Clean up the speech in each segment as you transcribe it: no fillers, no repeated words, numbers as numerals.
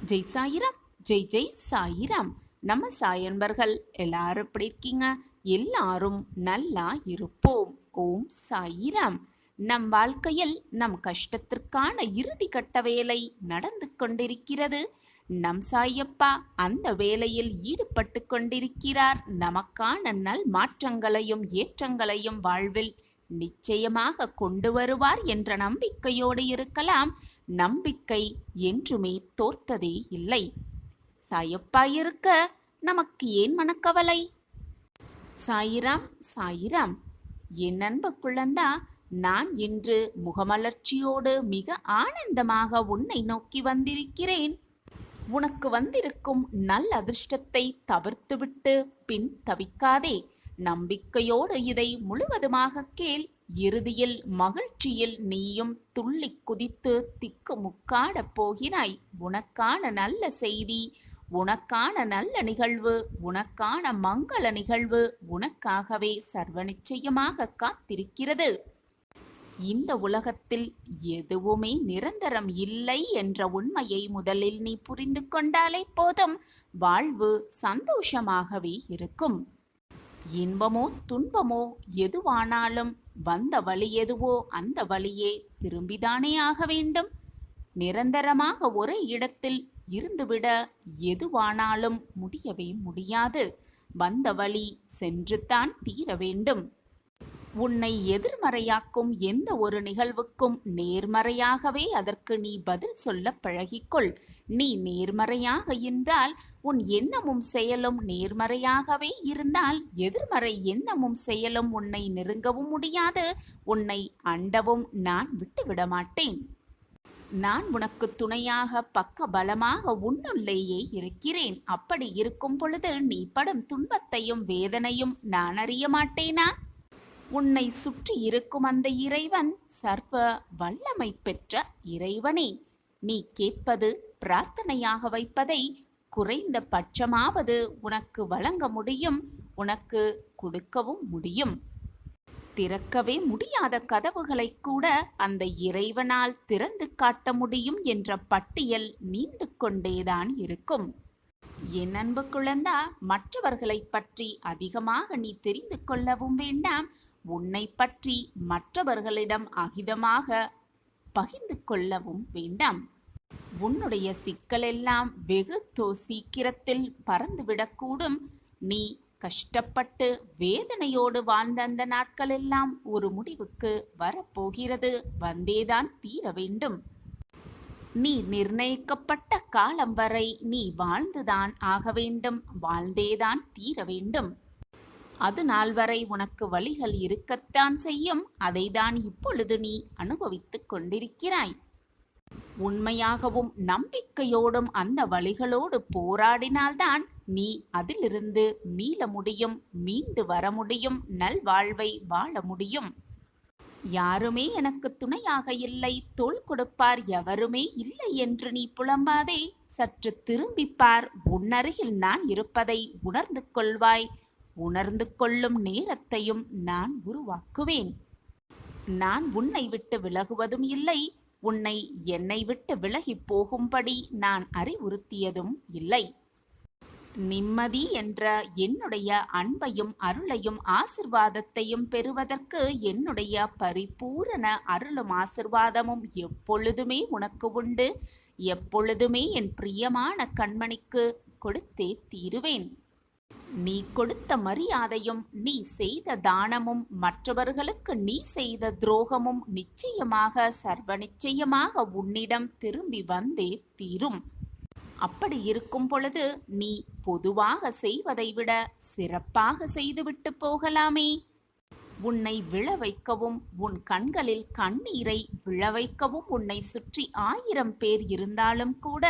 ஜெய் சாயிராம். ஜெய் ஜெய் சாயிராம். நம்ம சாயன்பர்கள் எல்லாரும் எப்படி இருக்கீங்க? எல்லாரும் நல்லா இருப்போம். ஓம் சாயிராம். நம் வாழ்க்கையில் நம் கஷ்டத்திற்கான இறுதி கட்ட வேலை நடந்து கொண்டிருக்கிறது. நம் சாயப்பா அந்த வேலையில் ஈடுபட்டு கொண்டிருக்கிறார். நமக்கான நல் மாற்றங்களையும் ஏற்றங்களையும் வாழ்வில் நிச்சயமாக கொண்டு வருவார் என்ற நம்பிக்கையோடு இருக்கலாம். நம்பிக்கை என்றுமே தோர்த்ததே இல்லை. சாயப்பா இருக்க நமக்கு ஏன் மனக்கவலை? சாயிராம் சாயிராம். என் அன்பு குழந்தா, நான் இன்று முகமலர்ச்சியோடு மிக ஆனந்தமாக உன்னை நோக்கி வந்திருக்கிறேன். உனக்கு வந்திருக்கும் நல் அதிர்ஷ்டத்தை தவிர்த்துவிட்டு பின் தவிக்காதே. நம்பிக்கையோடு இதை முழுவதுமாக கேள். இறுதியில் மகிழ்ச்சியில் நீயும் துள்ளி குதித்து திக்கு முக்காடப் போகிறாய். உனக்கான நல்ல செய்தி, உனக்கான நல்ல நிகழ்வு, உனக்கான மங்கள நிகழ்வு உனக்காகவே சர்வ நிச்சயமாக காத்திருக்கிறது. இந்த உலகத்தில் எதுவுமே நிரந்தரம் இல்லை என்ற உண்மையை முதலில் நீ புரிந்து கொண்டாலே போதும். வாழ்வு சந்தோஷமாகவே இருக்கும். இன்பமோ துன்பமோ எதுவானாலும் வந்த வழி எதுவோ அந்த வழியே திரும்பிதானே ஆக வேண்டும். நிரந்தரமாக ஒரே இடத்தில் இருந்துவிட எதுவானாலும் முடியவே முடியாது. வந்த வழி சென்றுத்தான் தீர வேண்டும். உன்னை எதிர்மறையாக்கும் எந்த ஒரு நிகழ்வுக்கும் நேர்மறையாகவே அதற்கு நீ பதில் சொல்ல பழகிக்கொள். நீ நேர்மறையாக இருந்தால், உன் எண்ணமும் செயலும் நேர்மறையாகவே இருந்தால், எதிர்மறை எண்ணமும் செயலும் உன்னை நெருங்கவும் முடியாது. உன்னை அண்டவும் நான் விட்டுவிட மாட்டேன். நான் உனக்கு துணையாக பக்க பலமாக உன்னுள்ளேயே இருக்கிறேன். அப்படி இருக்கும் பொழுது நீ படும் துன்பத்தையும் வேதனையும் நான் அறிய மாட்டேனா? உன்னை சுற்றி இருக்கும் அந்த இறைவன் சர்வ வல்லமை பெற்ற இறைவனே. நீ கேட்பது பிரார்த்தனையாக வைப்பதை குறைந்த பட்சமாவது உனக்கு வழங்க முடியும், உனக்கு கொடுக்கவும் முடியும். திறக்கவே முடியாத கதவுகளை கூட அந்த இறைவனால் திறந்து காட்ட முடியும் என்ற பட்டியல் நீண்டு கொண்டேதான் இருக்கும். என் அன்பு குழந்தா, மற்றவர்களை பற்றி அதிகமாக நீ தெரிந்து கொள்ளவும் வேண்டாம். உன்னை பற்றி மற்றவர்களிடம் அகிதமாக பகிர்ந்து கொள்ளவும் வேண்டாம். உன்னுடைய சிக்கலெல்லாம் வெகு சீக்கிரத்தில் பறந்துவிடக்கூடும். நீ கஷ்டப்பட்டு வேதனையோடு வாழ்ந்த அந்த நாட்களெல்லாம் ஒரு முடிவுக்கு வரப்போகிறது. வந்தேதான் தீர வேண்டும். நீ நிர்ணயிக்கப்பட்ட காலம் வரை நீ வாழ்ந்துதான் ஆக வேண்டும். வாழ்ந்தேதான் தீர வேண்டும். அது நாள் வரை உனக்கு வழிகள் இருக்கத்தான் செய்யும். அதைதான் இப்பொழுது நீ அனுபவித்துக் கொண்டிருக்கிறாய். உண்மையாகவும் நம்பிக்கையோடும் அந்த வழிகளோடு போராடினால்தான் நீ அதிலிருந்து மீள முடியும், மீண்டு வர முடியும், நல்வாழ்வை வாழ முடியும். யாருமே எனக்கு துணையாக இல்லை, தோள் கொடுப்பார் எவருமே இல்லை என்று நீ புலம்பாதே. சற்று திரும்பிப்பார். உன்னருகில் நான் இருப்பதை உணர்ந்து கொள்வாய். உணர்ந்து கொள்ளும் நேரத்தையும் நான் உருவாக்குவேன். நான் உன்னை விட்டு விலகுவதும் இல்லை, உன்னை என்னை விட்டு விலகி போகும்படி நான் அறிவுறுத்தியதும் இல்லை. நிம்மதி என்ற என்னுடைய அன்பையும் அருளையும் ஆசிர்வாதத்தையும் பெறுவதற்கு என்னுடைய பரிபூரண அருளும் ஆசிர்வாதமும் எப்பொழுதுமே உனக்கு உண்டு. எப்பொழுதுமே என் பிரியமான கண்மணிக்கு கொடுத்தே தீருவேன். நீ கொடுத்த மரியாதையும் நீ செய்த தானமும் மற்றவர்களுக்கு நீ செய்த துரோகமும் நிச்சயமாக சர்வ நிச்சயமாக உன்னிடம் திரும்பி வந்தே தீரும். அப்படி இருக்கும் பொழுது நீ பொதுவாக செய்வதை விட சிறப்பாக செய்துவிட்டு போகலாமே. உன்னை விழ வைக்கவும் உன் கண்களில் கண்ணீரை விழ வைக்கவும் உன்னை சுற்றி 1000 பேர் இருந்தாலும் கூட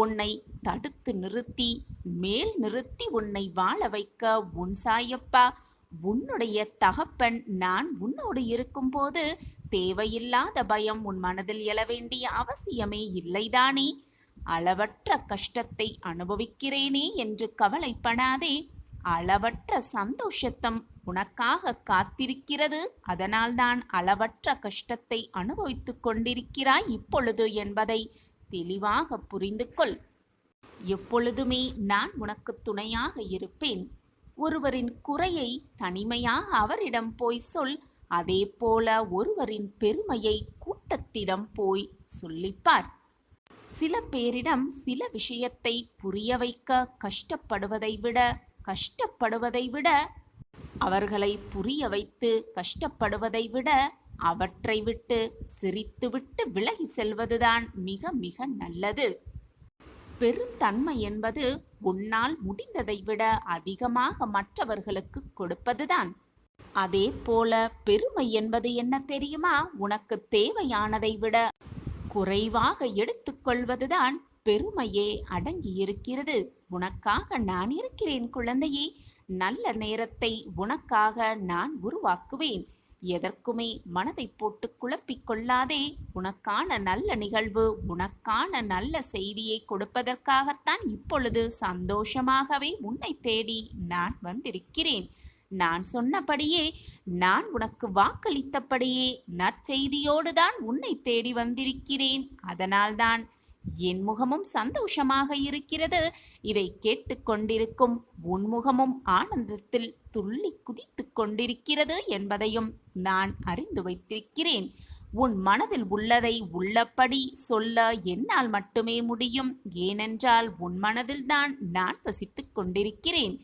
உன்னை தடுத்து நிறுத்தி மேல் நிறுத்தி உன்னை வாழ வைக்க உன் சாயப்பா, உன்னுடைய தகப்பன் நான் உன்னோடு இருக்கும்போது தேவையில்லாத பயம் உன் மனதில் எழ வேண்டிய அவசியமே இல்லைதானே? அளவற்ற கஷ்டத்தை அனுபவிக்கிறேனே என்று கவலைப்படாதே. அளவற்ற சந்தோஷத்தம் உனக்காக காத்திருக்கிறது. அதனால்தான் அளவற்ற கஷ்டத்தை அனுபவித்துக் கொண்டிருக்கிறாய் இப்பொழுது என்பதை தெளிவாக புரிந்து கொள். எப்பொழுதுமே நான் உனக்கு துணையாக இருப்பேன். ஒருவரின் குறையை தனிமையாக அவரிடம் போய் சொல். அதே போல ஒருவரின் பெருமையை கூட்டத்திடம் போய் சொல்லிப்பார். சில பேரிடம் சில விஷயத்தை புரிய வைக்க கஷ்டப்படுவதை விட அவர்களை புரிய வைத்து கஷ்டப்படுவதை விட அவற்றை விட்டு சிரித்துவிட்டு விலகி செல்வதுதான் மிக மிக நல்லது. பெருந்தன்மை என்பது உன்னால் முடிந்ததை விட அதிகமாக மற்றவர்களுக்கு கொடுப்பதுதான். அதே போல பெருமை என்பது என்ன தெரியுமா? உனக்கு தேவையானதை விட குறைவாக எடுத்துக்கொள்வதுதான் பெருமையே அடங்கியிருக்கிறது. உனக்காக நான் இருக்கிறேன் குழந்தையே. நல்ல நேரத்தை உனக்காக நான் உருவாக்குவேன். எதற்குமே மனதை போட்டு குழப்பிக் கொள்ளாதே. உனக்கான நல்ல நிகழ்வு, உனக்கான நல்ல செய்தியை கொடுப்பதற்காகத்தான் இப்பொழுது சந்தோஷமாகவே உன்னை தேடி நான் வந்திருக்கிறேன். நான் சொன்னபடியே, நான் உனக்கு வாக்களித்தபடியே நற்செய்தியோடு தான் உன்னை தேடி வந்திருக்கிறேன். அதனால்தான் என் முகமும் சந்தோஷமாக இருக்கிறது. இதை கேட்டுக்கொண்டிருக்கும் உன் முகமும் ஆனந்தத்தில் துள்ளி குதித்து கொண்டிருக்கிறது என்பதையும் நான் அறிந்து வைத்திருக்கிறேன். உன் மனதில் உள்ளதை உள்ளபடி சொல்ல என்னால் மட்டுமே முடியும். ஏனென்றால் உன் மனதில்தான் நான் வசித்துக் கொண்டிருக்கிறேன்.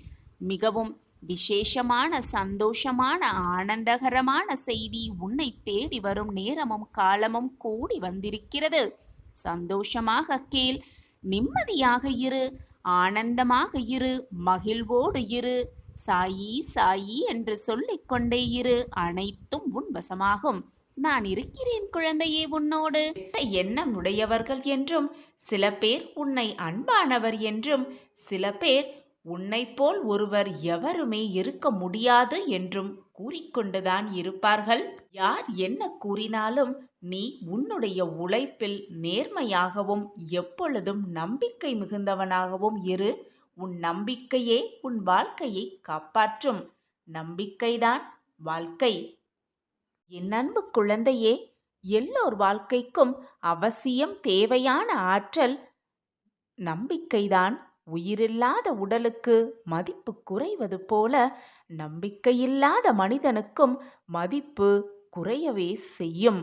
மிகவும் விசேஷமான, சந்தோஷமான, ஆனந்தகரமான செய்தி உன்னை தேடி வரும் நேரமும் காலமும் கூடி வந்திருக்கிறது. சந்தோஷமாக கேள், நிம்மதியாக இரு, ஆனந்தமாக இரு, மகிழ்வோடு இரு. சாயி சாயி என்று சொல்லிக்கொண்டே இரு. அனைத்தும் உன் வசமாகும். நான் இருக்கிறேன் குழந்தையே உன்னோடு. எண்ணம் உடையவர்கள் என்றும், சில பேர் உன்னை அன்பானவர் என்றும், சில பேர் உன்னை போல் ஒருவர் எவருமே இருக்க முடியாது என்றும் கூறிக்கொண்டுதான் இருப்பார்கள். யார் என்ன கூறினாலும் நீ உன்னுடைய உழைப்பில் நேர்மையாகவும் எப்பொழுதும் நம்பிக்கை மிகுந்தவனாகவும் இரு. உன் நம்பிக்கையே உன் வாழ்க்கையை காப்பாற்றும். நம்பிக்கைதான் வாழ்க்கை. என் அன்பு குழந்தையே, எல்லோர் வாழ்க்கைக்கும் அவசியம் தேவையான ஆற்றல் நம்பிக்கைதான். உயிரில்லாத உடலுக்கு மதிப்பு குறைவது போல நம்பிக்கையில்லாத மனிதனுக்கும் மதிப்பு குறையவே செய்யும்.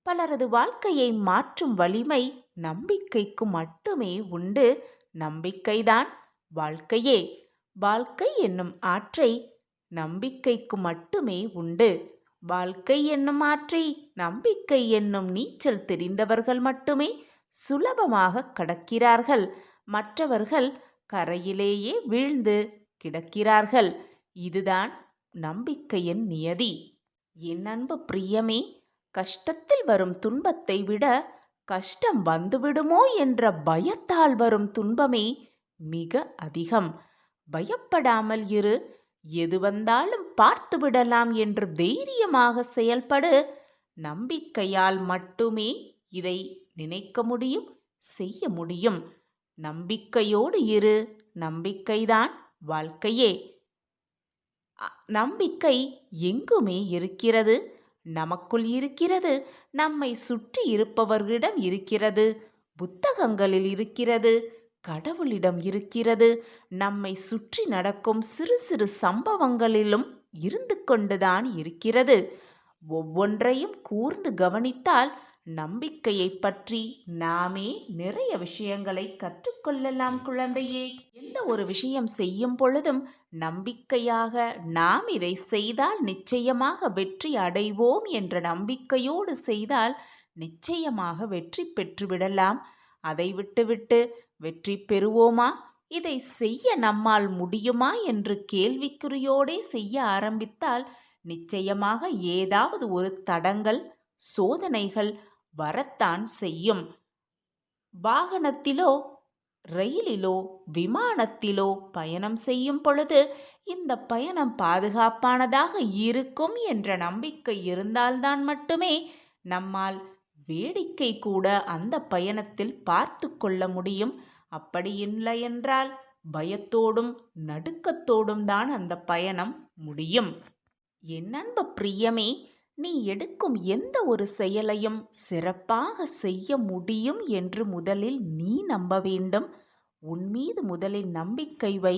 பலரது வாழ்க்கையை மாற்றும் வலிமை நம்பிக்கைக்கு மட்டுமே உண்டு. நம்பிக்கைதான் வாழ்க்கையே. வாழ்க்கை என்னும் ஆற்றை நம்பிக்கைக்கு மட்டுமே உண்டு. வாழ்க்கை என்னும் ஆற்றை நம்பிக்கை என்னும் நீச்சல் தெரிந்தவர்கள் மட்டுமே சுலபமாக கடக்கிறார்கள். மற்றவர்கள் கரையிலேயே வீழ்ந்து கிடக்கிறார்கள். இதுதான் நம்பிக்கையின் நியதி. என் அன்பு பிரியமே, கஷ்டத்தில் வரும் துன்பத்தை விட கஷ்டம் வந்துவிடுமோ என்ற பயத்தால் வரும் துன்பமே மிக அதிகம். பயப்படாமல் இரு. எது வந்தாலும் பார்த்து விடலாம் என்று தைரியமாக செயல்படு. நம்பிக்கையால் மட்டுமே இதை நினைக்க முடியும், செய்ய முடியும். நம்பிக்கையோடு இரு. நம்பிக்கைதான் வாழ்க்கையே. நம்பிக்கை எங்குமே இருக்கிறது. நமக்குள் இருக்கிறது, நம்மை சுற்றி இருப்பவர்களிடம் இருக்கிறது, புத்தகங்களில் இருக்கிறது, கடவுளிடம் இருக்கிறது, நம்மை சுற்றி நடக்கும் சிறு சிறு சம்பவங்களிலும் இருந்து கொண்டுதான் இருக்கிறது. ஒவ்வொன்றையும் கூர்ந்து கவனித்தால் நம்பிக்கையை பற்றி நாமே நிறைய விஷயங்களை கற்றுக்கொள்ளலாம் குழந்தையே. எந்த ஒரு விஷயம் செய்யும் பொழுதும் நம்பிக்கையாக நாம் இதை செய்தால் நிச்சயமாக வெற்றி அடைவோம் என்ற நம்பிக்கையோடு செய்தால் நிச்சயமாக வெற்றி பெற்றுவிடலாம். அதை விட்டுவிட்டு வெற்றி பெறுவோமா, இதை செய்ய நம்மால் முடியுமா என்று கேள்விக்குறியோடே செய்ய ஆரம்பித்தால் நிச்சயமாக ஏதாவது ஒரு தடங்கள், சோதனைகள் வரத்தான் செய்யும். வாகனத்திலோ, ரயிலிலோ, விமானத்திலோ பயணம் செய்யும் பொழுது இந்த பயணம் பாதுகாப்பானதாக இருக்கும் என்ற நம்பிக்கை இருந்தால்தான் மட்டுமே நம்மால் வேடிக்கை கூட அந்த பயணத்தில் பார்த்து கொள்ள முடியும். அப்படி இல்லை என்றால் பயத்தோடும் நடுக்கத்தோடும் தான் அந்த பயணம் முடியும். என் அன்பு பிரியமே, நீ எடுக்கும் எந்த ஒரு செயலையும் சிறப்பாக செய்ய முடியும் என்று முதலில் நீ நம்ப வேண்டும். உன் மீது முதலில் நம்பிக்கை வை.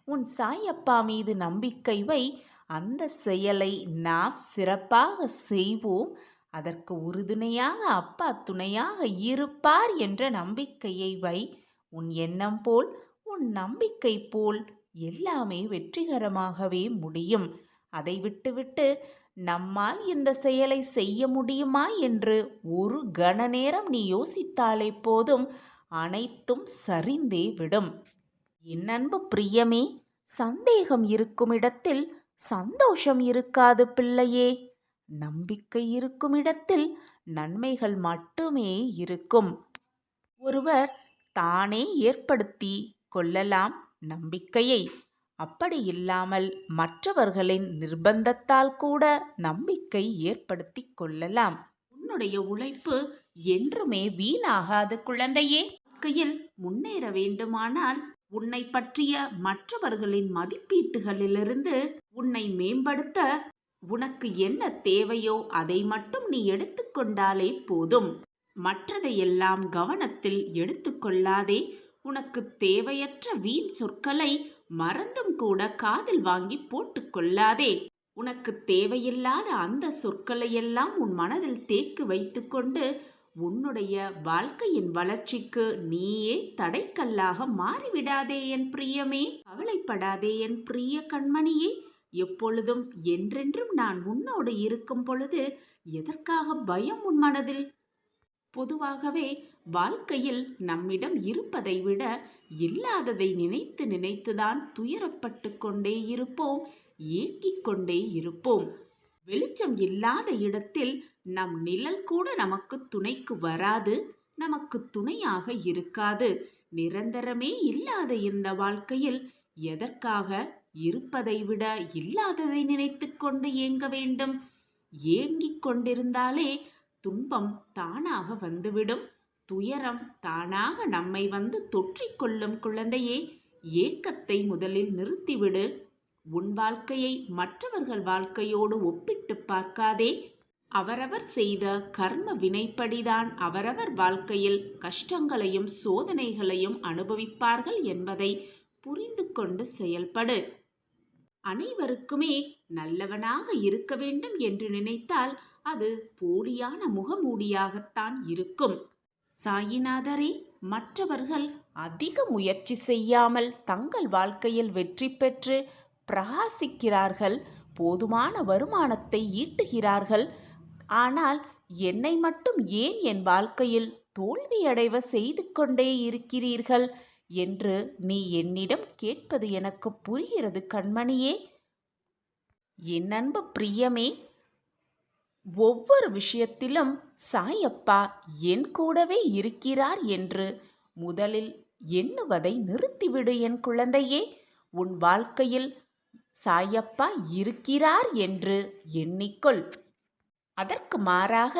உன் சாயப்பா மீது நம்பிக்கை வை. அந்த செயலை நாம் சிறப்பாக செய்வோம். அதற்கு உறுதுணையாக அப்பா துணையாக இருப்பார் என்ற நம்பிக்கையை வை. உன் எண்ணம் போல், உன் நம்பிக்கை போல் எல்லாமே வெற்றிகரமாகவே முடியும். அதை விட்டுவிட்டு நம்மால் இந்த செயலை செய்ய முடியுமா என்று ஒரு கண நேரம் நீ யோசித்தாலே போதும், அனைத்தும் சரிந்தே விடும். என் அன்பு பிரியமே, சந்தேகம் இருக்கும் இடத்தில் சந்தோஷம் இருக்காது பிள்ளையே. நம்பிக்கை இருக்கும் இடத்தில் நன்மைகள் மட்டுமே இருக்கும். ஒருவர் தானே ஏற்படுத்தி கொள்ளலாம் நம்பிக்கையை. அப்படி இல்லாமல் மற்றவர்களின் நிர்பந்தத்தால் கூட நம்பிக்கை ஏற்படுத்தி கொள்ளலாம். உன்னுடைய உழைப்பு என்றுமே வீணாகாது குழந்தையே. வாழ்க்கையில் முன்னேற வேண்டுமானால் உன்னை பற்றிய மற்றவர்களின் மதிப்பீட்டுகளிலிருந்து உன்னை மேம்படுத்த உனக்கு என்ன தேவையோ அதை மட்டும் நீ எடுத்துக்கொண்டாலே போதும். மற்றதையெல்லாம் கவனத்தில் எடுத்துக்கொள்ளாதே. உனக்கு தேவையற்ற வீண் சொற்களை மறந்தும் கூட காதில் வாங்கி போட்டுக்கொள்ளாதே. உனக்கு தேவையில்லாத அந்த சொற்களையெல்லாம் உன் மனதில் தேக்கி வைத்துக்கொண்டு உன்னுடைய வாழ்க்கையின் வளர்ச்சிக்கு நீயே தடைக்கல்லாக மாறிவிடாதே என் பிரியமே. கவலைப்படாதே என் பிரிய கண்மணியே. எப்பொழுதும் என்றென்றும் நான் உன்னோடு இருக்கும் பொழுது எதற்காக பயம் உன் மனதில்? பொதுவாகவே வாழ்க்கையில் நம்மிடம் இருப்பதை விட இல்லாததை நினைத்து நினைத்துதான் துயரப்பட்டு கொண்டே இருப்போம், ஏங்கிக் கொண்டே இருப்போம். வெளிச்சம் இல்லாத இடத்தில் நம் நிழல் கூட நமக்கு துணைக்கு வராது, நமக்கு துணையாக இருக்காது. நிரந்தரமே இல்லாத இந்த வாழ்க்கையில் எதற்காக இருப்பதை விட இல்லாததை நினைத்து கொண்டு ஏங்க வேண்டும்? ஏங்கிக் கொண்டிருந்தாலே துன்பம் தானாக வந்துவிடும். துயரம் தானாக நம்மை வந்து தொற்றிக்கொள்ளும் குழந்தையே. ஏக்கத்தை முதலில் நிறுத்திவிடு. உன் வாழ்க்கையை மற்றவர்கள் வாழ்க்கையோடு ஒப்பிட்டு பார்க்காதே. அவரவர் செய்த கர்ம வினைப்படிதான் அவரவர் வாழ்க்கையில் கஷ்டங்களையும் சோதனைகளையும் அனுபவிப்பார்கள் என்பதை புரிந்து கொண்டு செயல்படு. அனைவருக்குமே நல்லவனாக இருக்க வேண்டும் என்று நினைத்தால் அது போலியான முகமூடியாகத்தான் இருக்கும். சாயிநாதரே, மற்றவர்கள் அதிக முயற்சி செய்யாமல் தங்கள் வாழ்க்கையில் வெற்றி பெற்று பிரகாசிக்கிறார்கள், போதுமான வருமானத்தை ஈட்டுகிறார்கள். ஆனால் என்னை மட்டும் ஏன் என் வாழ்க்கையில் தோல்வியடைவ செய்து கொண்டே இருக்கிறீர்கள் என்று நீ என்னிடம் கேட்பது எனக்கு புரிகிறது கண்மணியே. என் அன்பு பிரியமே, ஒவ்வொரு விஷயத்திலும் சாயப்பா என் கூடவே இருக்கிறார் என்று முதலில் எண்ணுவதை நிறுத்திவிடு என் குழந்தையே. உன் வாழ்க்கையில் சாயப்பா இருக்கிறார் என்று எண்ணிக்கொள். அதற்கு மாறாக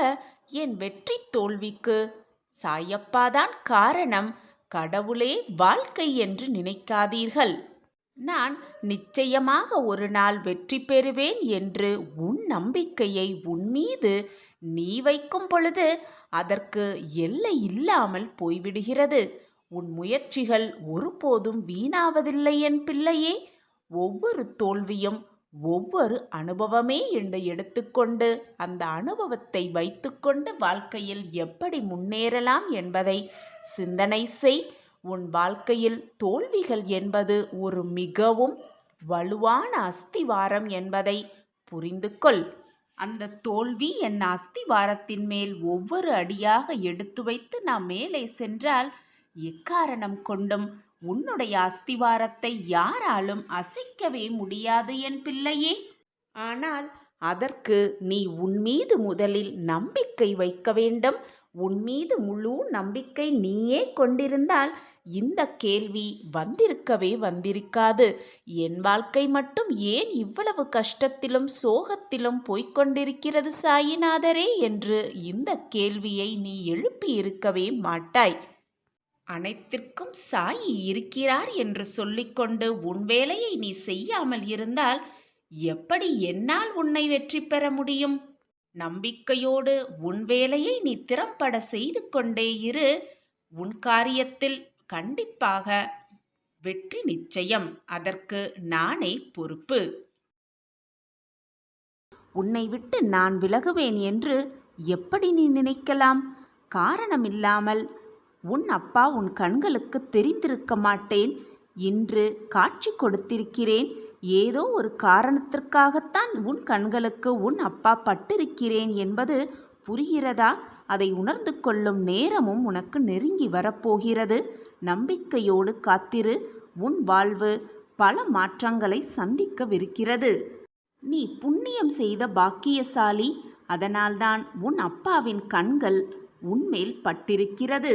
என் வெற்றி தோல்விக்கு சாயப்பாதான் காரணம், கடவுளே வாழ்க்கை என்று நினைக்காதீர்கள். நான் நிச்சயமாக ஒரு நாள் வெற்றி பெறுவேன் என்று உன் நம்பிக்கையை உன் மீது நீ வைக்கும் பொழுது அதற்கு எல்லை இல்லாமல் போய்விடுகிறது. உன் முயற்சிகள் ஒருபோதும் வீணாவதில்லை என் பிள்ளையே. ஒவ்வொரு தோல்வியும் ஒவ்வொரு அனுபவமே என்று எடுத்துக்கொண்டு அந்த அனுபவத்தை வைத்துக்கொண்டு வாழ்க்கையில் எப்படி முன்னேறலாம் என்பதை சிந்தனை செய். உன் வாழ்க்கையில் தோல்விகள் என்பது ஒரு மிகவும் வலுவான அஸ்திவாரம் என்பதை புரிந்து கொள். அந்த தோல்வி என் அஸ்திவாரத்தின் மேல் ஒவ்வொரு அடியாக எடுத்து வைத்து நாம் மேலே சென்றால் எக்காரணம் கொண்டும் உன்னுடைய அஸ்திவாரத்தை யாராலும் அசைக்கவே முடியாது என் பிள்ளையே. ஆனால் அதற்கு நீ உன் மீது முதலில் நம்பிக்கை வைக்க வேண்டும். உன் மீது முழு நம்பிக்கை நீயே கொண்டிருந்தால் இந்த கேள்வி வந்திருக்காது. என் வாழ்க்கை மட்டும் ஏன் இவ்வளவு கஷ்டத்திலும் சோகத்திலும் போய்கொண்டிருக்கிறது சாயிநாதரே என்று இந்த கேள்வியை நீ எழுப்பி இருக்கவே மாட்டாய். அனைத்திற்கும் சாயி இருக்கிறார் என்று சொல்லிக்கொண்டு உன் வேலையை நீ செய்யாமல் இருந்தால் எப்படி என்னால் உன்னை வெற்றி பெற முடியும்? நம்பிக்கையோடு உன் வேலையை நீ திறம்பட செய்து கொண்டே இரு. உன் காரியத்தில் கண்டிப்பாக வெற்றி நிச்சயம். அதற்கு நானே பொறுப்பு. உன்னை விட்டு நான் விலகுவேன் என்று எப்படி நீ நினைக்கலாம்? காரணமில்லாமல் உன் அப்பா உன் கண்களுக்கு தெரிந்திருக்க மாட்டேன். இன்று காட்சி கொடுத்திருக்கிறேன். ஏதோ ஒரு காரணத்திற்காகத்தான் உன் கண்களுக்கு உன் அப்பா பட்டிருக்கிறேன் என்பது புரிகிறதா? அதை உணர்ந்து கொள்ளும் நேரமும் உனக்கு நெருங்கி வரப்போகிறது. நம்பிக்கையோடு காத்திரு. உன் வாழ்வு பல மாற்றங்களை சந்திக்கவிருக்கிறது. நீ புண்ணியம் செய்த பாக்கியசாலி. அதனால்தான் உன் அப்பாவின் கண்கள் உன்மேல் பட்டிருக்கிறது.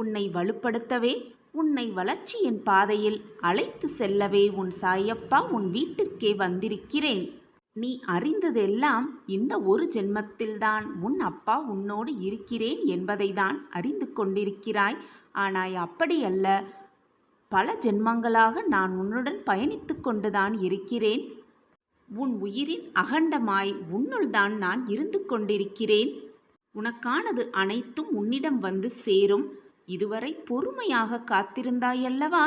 உன்னை வலுப்படுத்தவே, உன்னை வளர்ச்சியின் பாதையில் அழைத்து செல்லவே உன் சாயப்பா உன் வீட்டிற்கே வந்திருக்கிறேன். நீ அறிந்ததெல்லாம் இந்த ஒரு ஜென்மத்தில்தான் உன் அப்பா உன்னோடு இருக்கிறேன் என்பதை தான் அறிந்து கொண்டிருக்கிறாய். ஆனால் அப்படியல்ல. பல ஜென்மங்களாக நான் உன்னுடன் பயணித்து கொண்டுதான் இருக்கிறேன். உன் உயிரின் அகண்டமாய் உன்னுள் தான் நான் இருந்து கொண்டிருக்கிறேன். உனக்கானது அனைத்தும் உன்னிடம் வந்து சேரும். இதுவரை பொறுமையாக காத்திருந்தாயல்லவா?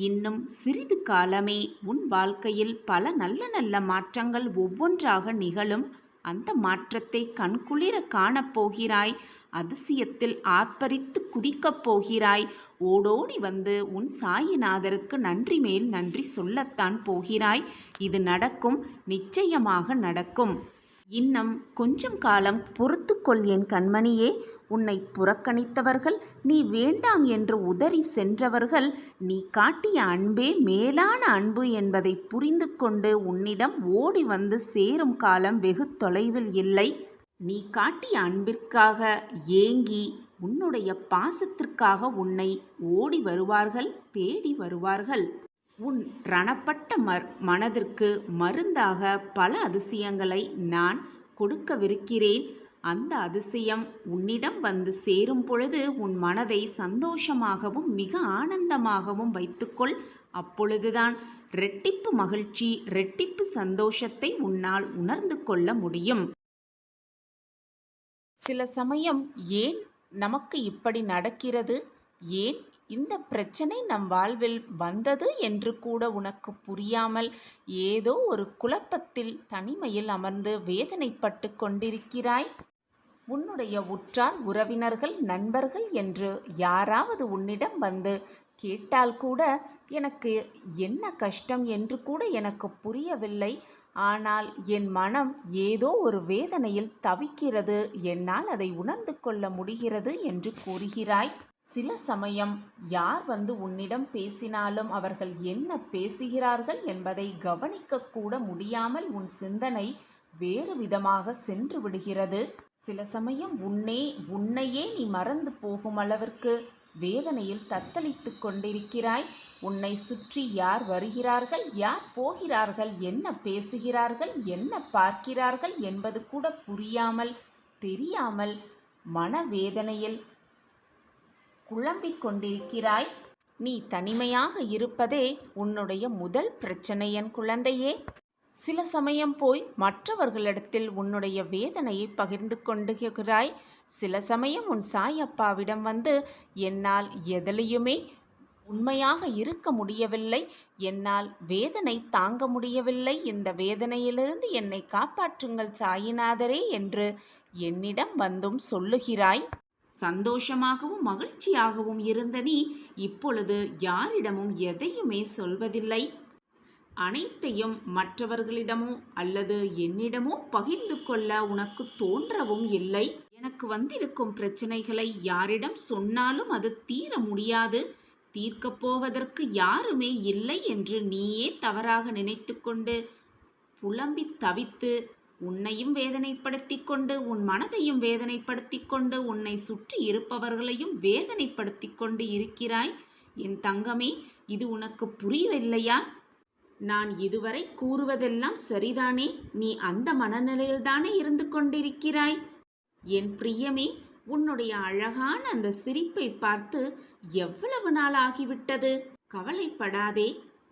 இன்னும் சிறிது காலமே உன் வாழ்க்கையில் பல நல்ல நல்ல மாற்றங்கள் ஒவ்வொன்றாக நிகழும். அந்த மாற்றத்தை கண்குளிர காணப்போகிறாய். அதிசயத்தில் ஆர்ப்பரித்து குதிக்கப் போகிறாய். ஓடோடி வந்து உன் சாயிநாதருக்கு நன்றி மேல் நன்றி சொல்லத்தான் போகிறாய். இது நடக்கும், நிச்சயமாக நடக்கும். இன்னும் கொஞ்சம் காலம் பொறுத்துக்கொள் என் கண்மணியே. உன்னை புறக்கணித்தவர்கள், நீ வேண்டாம் என்று உதறி சென்றவர்கள், நீ காட்டிய அன்பே மேலான அன்பு என்பதை புரிந்து கொண்டு உன்னிடம் ஓடி வந்து சேரும் காலம் வெகு தொலைவில் இல்லை. நீ காட்டிய அன்பிற்காக ஏங்கி, உன்னுடைய பாசத்திற்காக உன்னை ஓடி வருவார்கள், தேடி வருவார்கள். உன் ரணப்பட்ட மனதிற்கு மருந்தாக பல அதிசயங்களை நான் கொடுக்கவிருக்கிறேன். அந்த அதிசயம் உன்னிடம் வந்து சேரும் பொழுது உன் மனதை சந்தோஷமாகவும் மிக ஆனந்தமாகவும் வைத்துக்கொள். அப்பொழுதுதான் இரட்டிப்பு மகிழ்ச்சி, இரட்டிப்பு சந்தோஷத்தை உன்னால் உணர்ந்து கொள்ள முடியும். சில சமயம் ஏன் நமக்கு இப்படி நடக்கிறது, ஏன் இந்த பிரச்சனை நம் வாழ்வில் வந்தது என்று கூட உனக்கு புரியாமல் ஏதோ ஒரு குழப்பத்தில் தனிமையில் அமர்ந்து வேதனைப்பட்டு கொண்டிருக்கிறாய். உன்னுடைய உற்றார் உறவினர்கள் நண்பர்கள் என்று யாராவது உன்னிடம் வந்து கேட்டால் கூட எனக்கு என்ன கஷ்டம் என்று கூட எனக்கு புரியவில்லை. ஆனால் என் மனம் ஏதோ ஒரு வேதனையில் தவிக்கிறது, என்னால் அதை உணர்ந்து கொள்ள முடிகிறது என்று கூறுகிறாய். சில சமயம் யார் வந்து உன்னிடம் பேசினாலும் அவர்கள் என்ன பேசுகிறார்கள் என்பதை கவனிக்க கூட முடியாமல் உன் சிந்தனை வேறு விதமாக சென்று விடுகிறது. சில சமயம் உன்னையே நீ மறந்து போகும் அளவிற்கு வேதனையில் தத்தளித்து கொண்டிருக்கிறாய். உன்னை சுற்றி யார் வருகிறார்கள், யார் போகிறார்கள், என்ன பேசுகிறார்கள், என்ன பார்க்கிறார்கள் என்பது கூட புரியாமல் தெரியாமல் மனவேதனையில் குழம்பிக் கொண்டிருக்கிறாய். நீ தனிமையாக இருப்பதே உன்னுடைய முதல் பிரச்சனை என் குழந்தையே. சில சமயம் போய் மற்றவர்களிடத்தில் உன்னுடைய வேதனையை பகிர்ந்து கொண்டுகிறாய். சில சமயம் உன் சாயப்பாவிடம் வந்து என்னால் எதிலையுமே உண்மையாக இருக்க முடியவில்லை, என்னால் வேதனை தாங்க முடியவில்லை, இந்த வேதனையிலிருந்து என்னை காப்பாற்றுங்கள் சாயிநாதரே என்று என்னிடம் வந்தும் சொல்லுகிறாய். சந்தோஷமாகவும் மகிழ்ச்சியாகவும் இருந்த நீ இப்பொழுது யாரிடமும் எதையுமே சொல்வதில்லை. அனைத்தையும் மற்றவர்களிடமோ அல்லது என்னிடமோ பகிர்ந்து கொள்ள உனக்கு தோன்றவும் இல்லை. எனக்கு வந்திருக்கும் பிரச்சனைகளை யாரிடம் சொன்னாலும் அது தீர முடியாது, தீர்க்கப் போவதற்கு யாருமே இல்லை என்று நீயே தவறாக நினைத்து கொண்டு புலம்பி தவித்து உன்னையும் வேதனைப்படுத்தி கொண்டு உன் மனதையும் வேதனைப்படுத்தி கொண்டு உன்னை சுற்றி இருப்பவர்களையும் வேதனைப்படுத்தி கொண்டு இருக்கிறாய். என் தங்கமே, இது உனக்கு புரியவில்லையா? நான் இதுவரை கூறுவதெல்லாம் சரிதானே? நீ அந்த மனநிலையில்தானே இருந்து கொண்டிருக்கிறாய்? என் பிரியமே, உன்னுடைய அழகான அந்த சிரிப்பை பார்த்து எவ்வளவு நாள் ஆகிவிட்டது? கவலைப்படாதே,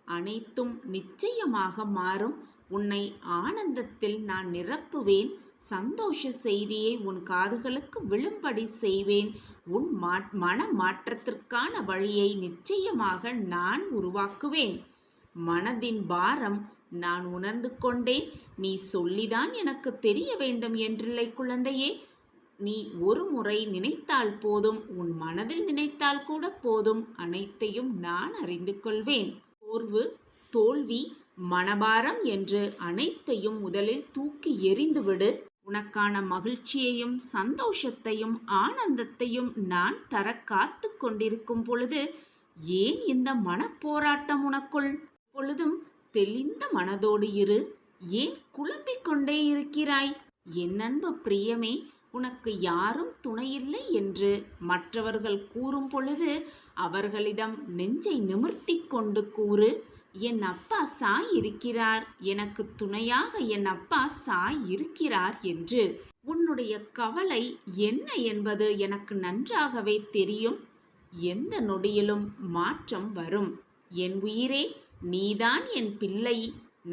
அனைத்தும் நிச்சயமாக மாறும். உன்னை ஆனந்தத்தில் நான் நிரப்புவேன். சந்தோஷ செய்தியை உன் காதுகளுக்கு விழும்படி செய்வேன். உன் மன மாற்றத்திற்கான வழியை நிச்சயமாக நான் உருவாக்குவேன். மனதின் பாரம் நான் உணர்ந்து கொண்டேன். நீ சொல்லிதான் எனக்கு தெரிய வேண்டும் என்றில்லை குழந்தையே. நீ ஒரு முறை நினைத்தால் போதும், உன் மனதில் நினைத்தால் கூட போதும், அனைத்தையும் நான் அறிந்து கொள்வேன். சோர்வு, தோல்வி, மனபாரம் என்று அனைத்தையும் முதலில் தூக்கி எறிந்துவிடு. உனக்கான மகிழ்ச்சியையும் சந்தோஷத்தையும் ஆனந்தத்தையும் நான் தர காத்து கொண்டிருக்கும் பொழுது ஏன் இந்த மனப்போராட்டம் உனக்குள்? பொழுதும் தெளிந்த மனதோடு இரு. ஏன் குழம்பிக் கொண்டே இருக்கிறாய்? என் அன்பு பிரியமே, உனக்கு யாரும் துணையில்லை என்று மற்றவர்கள் கூறும் பொழுது அவர்களிடம் நெஞ்சை நிமிர்த்தி கொண்டு கூறு, என் அப்பா சாய் இருக்கிறார், எனக்கு துணையாக என் அப்பா சாய் இருக்கிறார் என்று. உன்னுடைய கவலை என்ன என்பது எனக்கு நன்றாகவே தெரியும். எந்த நொடியிலும் மாற்றம் வரும். என் உயிரே, நீதான் என் பிள்ளை.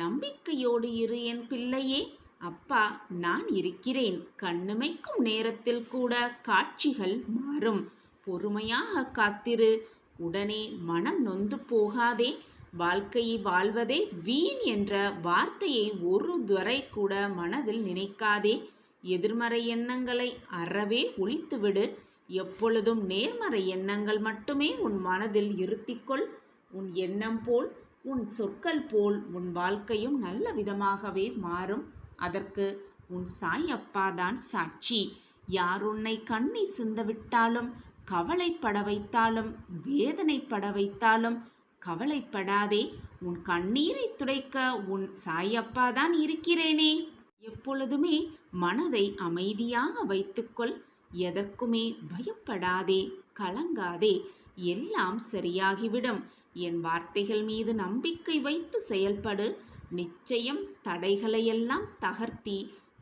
நம்பிக்கையோடு இரு என் பிள்ளையே. அப்பா நான் இருக்கிறேன். கண்ணிமைக்கும் நேரத்தில் கூட காட்சிகள் மாறும். பொறுமையாக காத்திரு. உடனே மனம் நொந்து போகாதே. வாழ்க்கையை வாழ்வதே வீண் என்ற வார்த்தையை ஒரு துறை கூட மனதில் நினைக்காதே. எதிர்மறை எண்ணங்களை அறவே ஒழித்துவிடு. எப்பொழுதும் நேர்மறை எண்ணங்கள் மட்டுமே உன் மனதில் இருத்திக்கொள். உன் எண்ணம் போல், உன் சொற்கள் போல் உன் வாழ்க்கையும் நல்ல விதமாகவே மாறும். அதற்கு உன் சாய் அப்பாதான் சாட்சி. யார் உன்னை கண்ணீர் சிந்தவிட்டாலும், கவலைப்பட வைத்தாலும், வேதனைப்பட வைத்தாலும் கவலைப்படாதே. உன் கண்ணீரை துடைக்க உன் சாய் அப்பாதான் இருக்கிறேனே. எப்பொழுதுமே மனதை அமைதியாக வைத்துக்கொள். எதற்குமே பயப்படாதே, கலங்காதே. எல்லாம் சரியாகிவிடும். என் வார்த்தைகள் மீது நம்பிக்கை வைத்து செயல்படு. நிச்சயம் தடைகளையெல்லாம் தகர்த்தி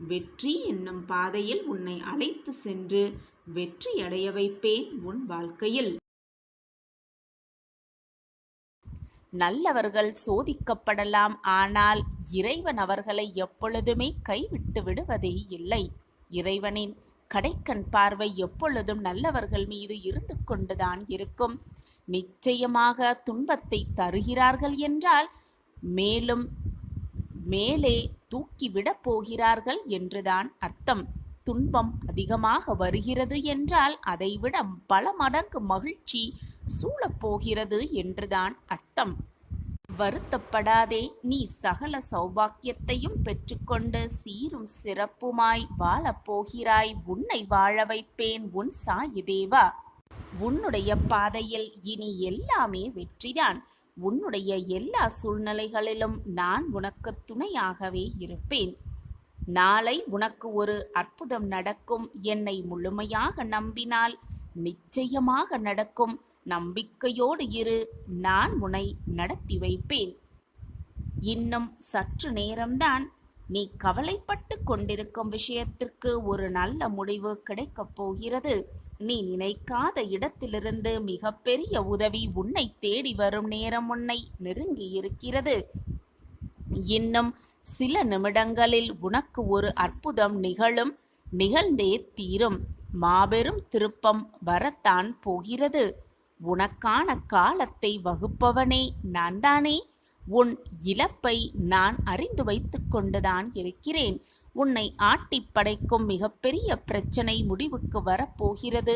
வெற்றி என்னும் பாதையில் உன்னை அழைத்து சென்று வெற்றி அடைய வைப்பேன் உன் வாழ்க்கையில். நல்லவர்கள் சோதிக்கப்படலாம், ஆனால் இறைவன் அவர்களை எப்பொழுதுமே கைவிட்டு விடுவதே இல்லை. இறைவனின் கடைக்கண் பார்வை எப்பொழுதும் நல்லவர்கள் மீது இருந்து கொண்டுதான் இருக்கும். நிச்சயமாக துன்பத்தை தருகிறார்கள் என்றால் மேலும் மேலே தூக்கிவிடப் போகிறார்கள் என்றுதான் அர்த்தம். துன்பம் அதிகமாக வருகிறது என்றால் அதைவிட பல மடங்கு மகிழ்ச்சி சூழப்போகிறது என்றுதான் அர்த்தம். வருத்தப்படாதே. நீ சகல சௌபாக்கியத்தையும் பெற்றுக்கொண்டு சீரும் சிறப்புமாய் வாழப்போகிறாய். உன்னை வாழ வைப்பேன் உன் சாயி தேவா. உன்னுடைய பாதையில் இனி எல்லாமே வெற்றிதான். உன்னுடைய எல்லா சூழ்நிலைகளிலும் நான் உனக்கு துணையாகவே இருப்பேன். நாளை உனக்கு ஒரு அற்புதம் நடக்கும். என்னை முழுமையாக நம்பினால் நிச்சயமாக நடக்கும். நம்பிக்கையோடு இரு. நான் உன்னை நடத்தி வைப்பேன். இன்னும் சற்று நேரம்தான். நீ கவலைப்பட்டு கொண்டிருக்கும் விஷயத்திற்கு ஒரு நல்ல முடிவு கிடைக்கப் போகிறது. நீ நினைக்காத இடத்திலிருந்து மிகப்பெரிய உதவி உன்னை தேடி வரும் நேரம் உன்னை நெருங்கி இருக்கிறது. இன்னும் சில நிமிடங்களில் உனக்கு ஒரு அற்புதம் நிகழ்ந்தே தீரும். மாபெரும் திருப்பம் வரத்தான் போகிறது. உனக்கான காலத்தை வகுப்பவனே நான் தானே. உன் இழப்பை நான் அறிந்து வைத்து கொண்டுதான் இருக்கிறேன். உன்னை ஆட்டி படைக்கும் மிகப்பெரிய பிரச்சனை முடிவுக்கு வரப்போகிறது.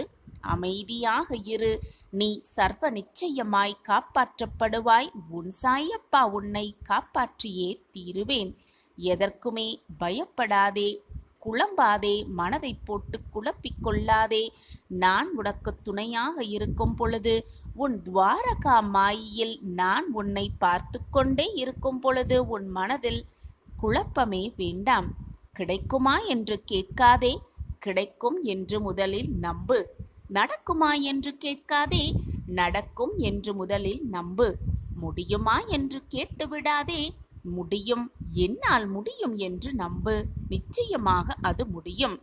அமைதியாக இரு. நீ சர்வ நிச்சயமாய் காப்பாற்றப்படுவாய். உன் சாயப்பா உன்னை காப்பாற்றியே தீருவேன். எதற்குமே பயப்படாதே, குழம்பாதே, மனதை போட்டு குழப்பிக்கொள்ளாதே. நான் உனக்கு துணையாக இருக்கும் பொழுது, உன் துவாரகா மாயில் நான் உன்னை பார்த்து கொண்டே இருக்கும் பொழுது உன் மனதில் குழப்பமே வேண்டாம். கிடைக்குமா என்று கேட்காதே, கிடைக்கும் என்று முதலில் நம்பு. நடக்குமா என்று கேட்காதே, நடக்கும் என்று முதலில் நம்பு. முடியுமா என்று கேட்டுவிடாதே, முடியும், என்னால் முடியும் என்று நம்பு. நிச்சயமாக அது முடியும்.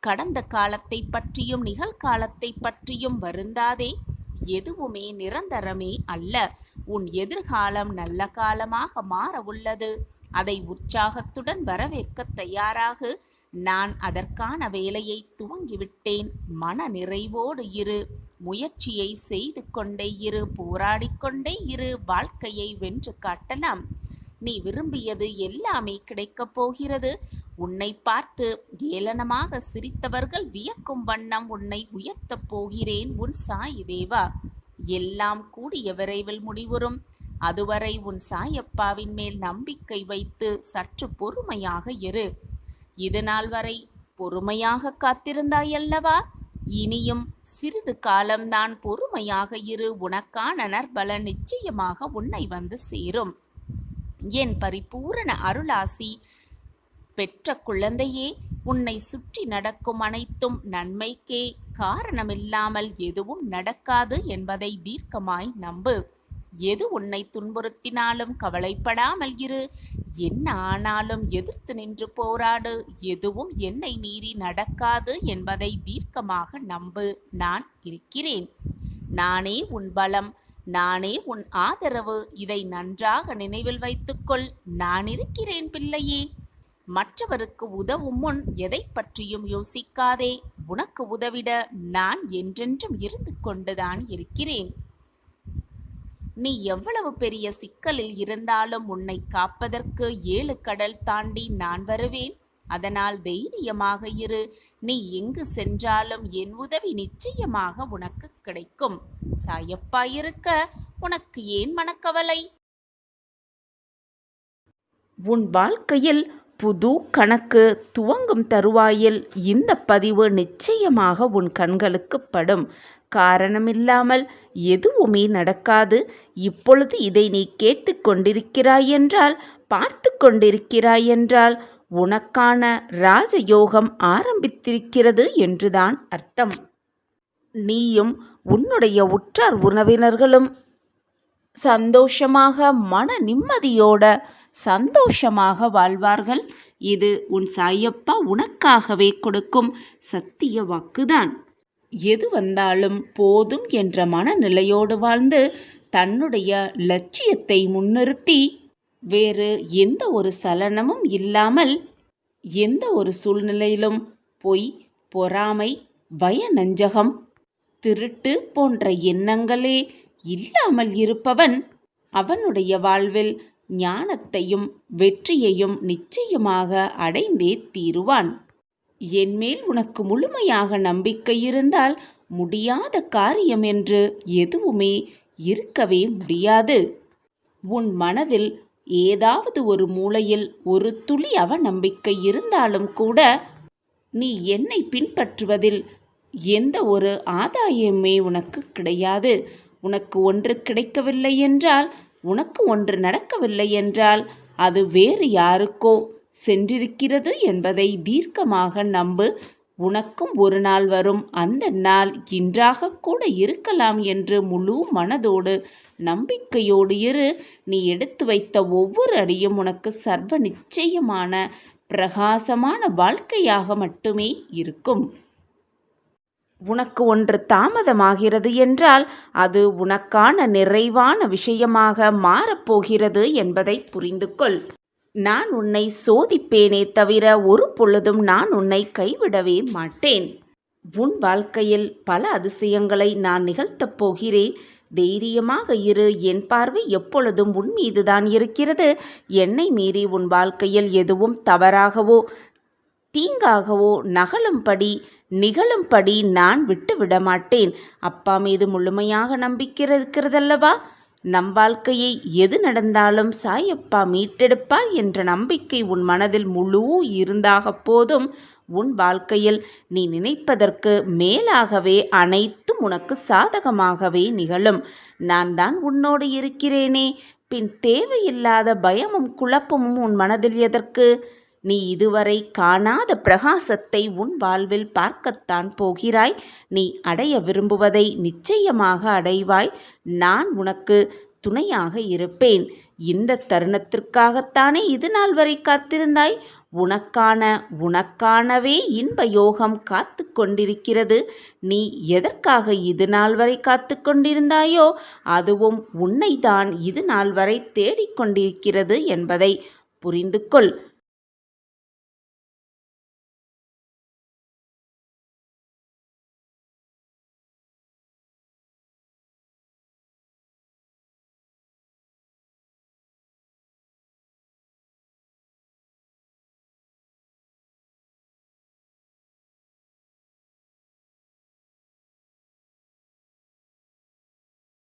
கடந்த காலத்தை பற்றியும் நிகழ்காலத்தை பற்றியும் வருந்தாதே. எதுவுமே நிரந்தரமே அல்ல. உன் எதிர்காலம் நல்ல காலமாக மாற உள்ளது. அதை உற்சாகத்துடன் வரவேற்க தயாராகு. நான் அதற்கான வேலையை துவங்கிவிட்டேன். மன நிறைவோடு இரு. முயற்சியை செய்து கொண்டே இரு. போராடிக்கொண்டே இரு. வாழ்க்கையை வென்று காட்டலாம். நீ விரும்பியது எல்லாமே கிடைக்கப் போகிறது. உன்னை பார்த்து ஏளனமாக சிரித்தவர்கள் வியக்கும் வண்ணம் உன்னை உயர்த்தப் போகிறேன் உன் சாயி தேவா. எல்லாம் கூடிய விரைவில் முடிவுறும். அதுவரை உன் சாயப்பாவின் மேல் நம்பிக்கை வைத்து சற்று பொறுமையாக இரு. இது நாள் வரை பொறுமையாக காத்திருந்தாயல்லவா? இனியும் சிறிது காலம்தான் பொறுமையாக இரு. உனக்கான நற்பலன் நிச்சயமாக உன்னை வந்து சேரும். என் பரிபூரண அருளாசி பெற்ற குழந்தையே, உன்னை சுற்றி நடக்கும் அனைத்தும் நன்மைக்கே. காரணமில்லாமல் எதுவும் நடக்காது என்பதை தீர்க்கமாய் நம்பு. எது உன்னை துன்புறுத்தினாலும் கவலைப்படாமல் இரு. என்ன ஆனாலும் எதிர்த்து நின்று போராடு. எதுவும் என்னை மீறி நடக்காது என்பதை தீர்க்கமாக நம்பு. நான் இருக்கிறேன். நானே உன் பலம், நானே உன் ஆதரவு. இதை நன்றாக நினைவில் வைத்துக்கொள். நான் இருக்கிறேன் பிள்ளையே. மற்றவருக்கு உதவும் முன் எதை பற்றியும் யோசிக்காதே. உனக்கு உதவிட நான் என்றென்றும் இருந்து கொண்டுதான் இருக்கிறேன். நீ எவ்வளவு பெரிய சிக்கலில் இருந்தாலும் உன்னை காப்பதற்கு 7 கடல் தாண்டி நான் வருவேன். அதனால் தைரியமாக இரு. நீ எங்கு சென்றாலும் என் உதவி நிச்சயமாக உனக்கு கிடைக்கும். சாயப்பா இருக்க உனக்கு ஏன் மனக்கவலை? உன் வாழ்க்கையில் புது கணக்கு துவங்கும் தருவாயில் இந்த பதிவு நிச்சயமாக உன் கண்களுக்கு படும். காரணமில்லாமல் எதுவுமே நடக்காது. இப்பொழுது இதை நீ கேட்டுக்கொண்டிருக்கிறாய் என்றால், பார்த்து கொண்டிருக்கிறாய் என்றால், உனக்கான ராஜயோகம் ஆரம்பித்திருக்கிறது என்றுதான் அர்த்தம். நீயும் உன்னுடைய உற்றார் உறவினர்களும் சந்தோஷமாக மன நிம்மதியோட சந்தோஷமாக வாழ்வார்கள். இது உன் சாயப்பா உனக்காகவே கொடுக்கும் சத்திய வாக்குதான். எது வந்தாலும் போதும் என்ற மனநிலையோடு வாழ்ந்து தன்னுடைய லட்சியத்தை முன்னிறுத்தி வேறு எந்த ஒரு சலனமும் இல்லாமல் எந்த ஒரு சூழ்நிலையிலும் பொய், பொறாமை, பயநஞ்சகம், திருட்டு போன்ற எண்ணங்களே இல்லாமல் இருப்பவன் அவனுடைய வாழ்வில் ஞானத்தையும் வெற்றியையும் நிச்சயமாக அடைந்தே தீருவான். என்மேல் உனக்கு முழுமையாக நம்பிக்கை இருந்தால் முடியாத காரியம் என்று எதுவுமே இருக்கவே முடியாது. உன் மனதில் ஏதாவது ஒரு மூலையில் ஒரு துளி அவநம்பிக்கை இருந்தாலும் கூட நீ என்னை பின்பற்றுவதில் எந்த ஒரு ஆதாயமே உனக்கு கிடையாது. உனக்கு ஒன்று கிடைக்கவில்லை என்றால், உனக்கு ஒன்று நடக்கவில்லை என்றால் அது வேறு யாருக்கோ சென்றிருக்கிறது என்பதை தீர்க்கமாக நம்பு. உனக்கும் ஒரு நாள் வரும். அந்த நாள் இன்றாக கூட இருக்கலாம் என்று முழு மனதோடு நம்பிக்கையோடு இரு. நீ எடுத்து வைத்த ஒவ்வொரு அடியும் உனக்கு சர்வ நிச்சயமான பிரகாசமான வாழ்க்கையாக மட்டுமே இருக்கும். உனக்கு ஒன்று தாமதமாகிறது என்றால் அது உனக்கான நிறைவான விஷயமாக மாறப்போகிறது என்பதை புரிந்து கொள். நான் உன்னை சோதிப்பேனே தவிர ஒரு பொழுதும் நான் உன்னை கைவிடவே மாட்டேன். உன் வாழ்க்கையில் பல அதிசயங்களை நான் நிகழ்த்தப் போகிறேன். தைரியமாக இரு. என் பார்வை எப்பொழுதும் உன் மீதுதான் இருக்கிறது. என்னை மீறி உன் வாழ்க்கையில் எதுவும் தவறாகவோ தீங்காகவோ நிகழும்படி நான் விட்டுவிட மாட்டேன். அப்பா மீது முழுமையாக நம்பிக்கை இருக்கிறதல்லவா? நம் வாழ்க்கையை எது நடந்தாலும் சாயப்பா மீட்டெடுப்பார் என்ற நம்பிக்கை உன் மனதில் முழு இருந்தாக போதும். உன் வாழ்க்கையில் நீ நினைப்பதற்கு மேலாகவே அனைத்தும் உனக்கு சாதகமாகவே நிகழும். நான் தான் உன்னோடு இருக்கிறேனே, பின் தேவையில்லாத பயமும் குழப்பமும் உன் மனதில் எதற்கு? நீ இதுவரை காணாத பிரகாசத்தை உன் வாழ்வில் பார்க்கத்தான் போகிறாய். நீ அடைய விரும்புவதை நிச்சயமாக அடைவாய். நான் உனக்கு துணையாக இருப்பேன். இந்த தருணத்திற்காகத்தானே இது நாள் வரை காத்திருந்தாய். உனக்கானவே இன்ப யோகம் காத்து கொண்டிருக்கிறது. நீ எதற்காக இது நாள் வரை காத்து கொண்டிருந்தாயோ அதுவும் உன்னை தான் இது நாள் வரை தேடிக்கொண்டிருக்கிறது என்பதை புரிந்து கொள்.